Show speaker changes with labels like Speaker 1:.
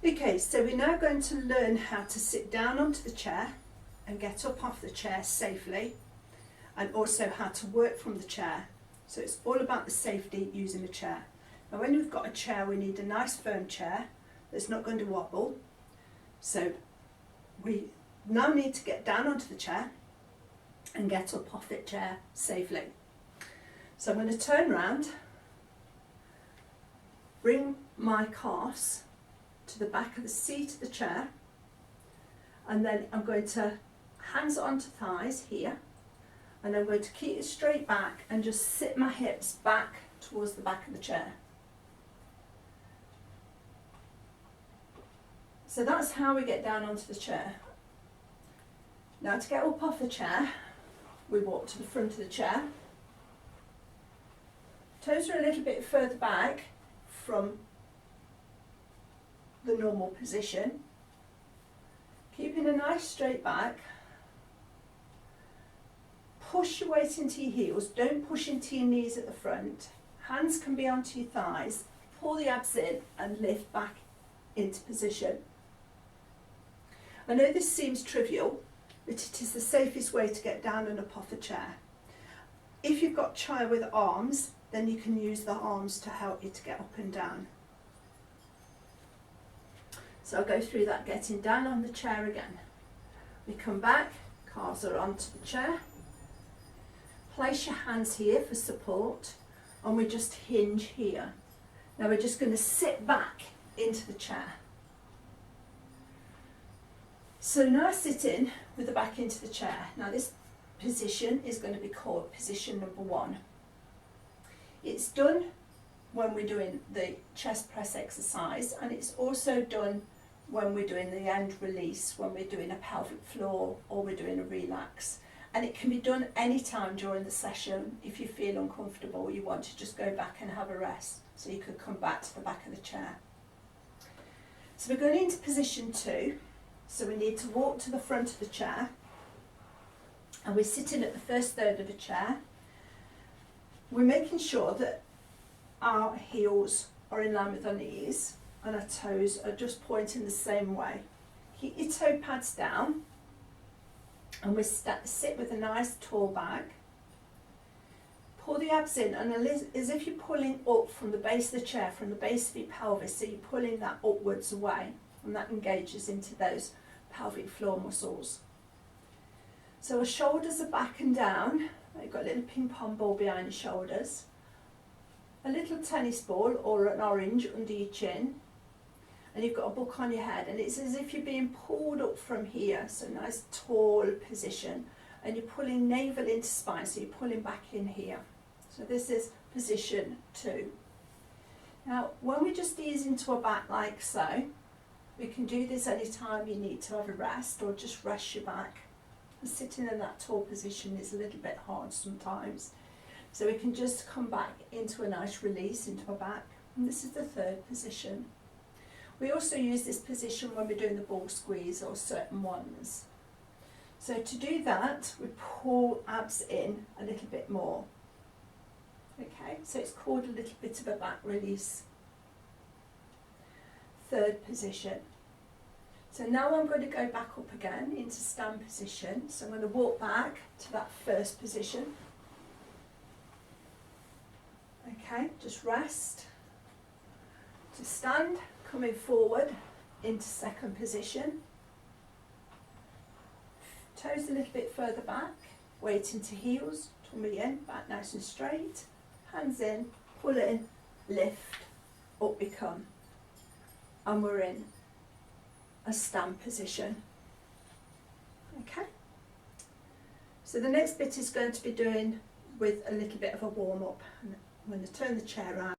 Speaker 1: Okay, so we're now going to learn how to sit down onto the chair and get up off the chair safely, and also how to work from the chair. So it's all about the safety using the chair. Now when we've got a chair, we need a nice firm chair that's not going to wobble. So we now need to get down onto the chair and get up off the chair safely. So I'm going to turn round, bring my calves to the back of the seat of the chair, and then I'm going to hands onto thighs here, and I'm going to keep it straight back and just sit my hips back towards the back of the chair. So that's how we get down onto the chair. Now to get up off the chair, we walk to the front of the chair. Toes are a little bit further back from the normal position. Keeping a nice straight back. Push your weight into your heels, don't push into your knees at the front. Hands can be onto your thighs. Pull the abs in and lift back into position. I know this seems trivial, but it is the safest way to get down and up off the chair. If you've got a child with arms, then you can use the arms to help you to get up and down. So I'll go through that getting down on the chair again. We come back, calves are onto the chair. Place your hands here for support, and we just hinge here. Now we're just going to sit back into the chair. So now sitting with the back into the chair. Now this position is going to be called position number 1. It's done when we're doing the chest press exercise, and it's also done when we're doing the end release, when we're doing a pelvic floor or we're doing a relax. And it can be done any time during the session. If you feel uncomfortable, you want to just go back and have a rest, so you could come back to the back of the chair. So we're going into position 2. So we need to walk to the front of the chair, and we're sitting at the first third of the chair. We're making sure that our heels are in line with our knees and our toes are just pointing the same way. Keep your toe pads down, and we sit with a nice tall back. Pull the abs in, and as if you're pulling up from the base of the chair, from the base of your pelvis, so you're pulling that upwards away, and that engages into those pelvic floor muscles. So our shoulders are back and down. You've got a little ping pong ball behind your shoulders, a little tennis ball or an orange under your chin, and you've got a book on your head, and it's as if you're being pulled up from here, so nice tall position, and you're pulling navel into spine, so you're pulling back in here. So this is position 2. Now when we just ease into our back like so, we can do this any time you need to have a rest, or just rest your back. Sitting in that tall position is a little bit hard sometimes, so we can just come back into a nice release into our back, and this is the 3rd position. We also use this position when we're doing the ball squeeze or certain ones. So to do that, we pull abs in a little bit more. Okay, so it's called a little bit of a back release. 3rd position. So now I'm going to go back up again into stand position. So I'm going to walk back to that 1st position. Okay, just rest. To stand, coming forward into 2nd position. Toes a little bit further back, weight into heels, tummy in, back nice and straight. Hands in, pull in, lift, up we come. And we're in a stand position. Okay, so the next bit is going to be doing with a little bit of a warm up. I'm going to turn the chair around.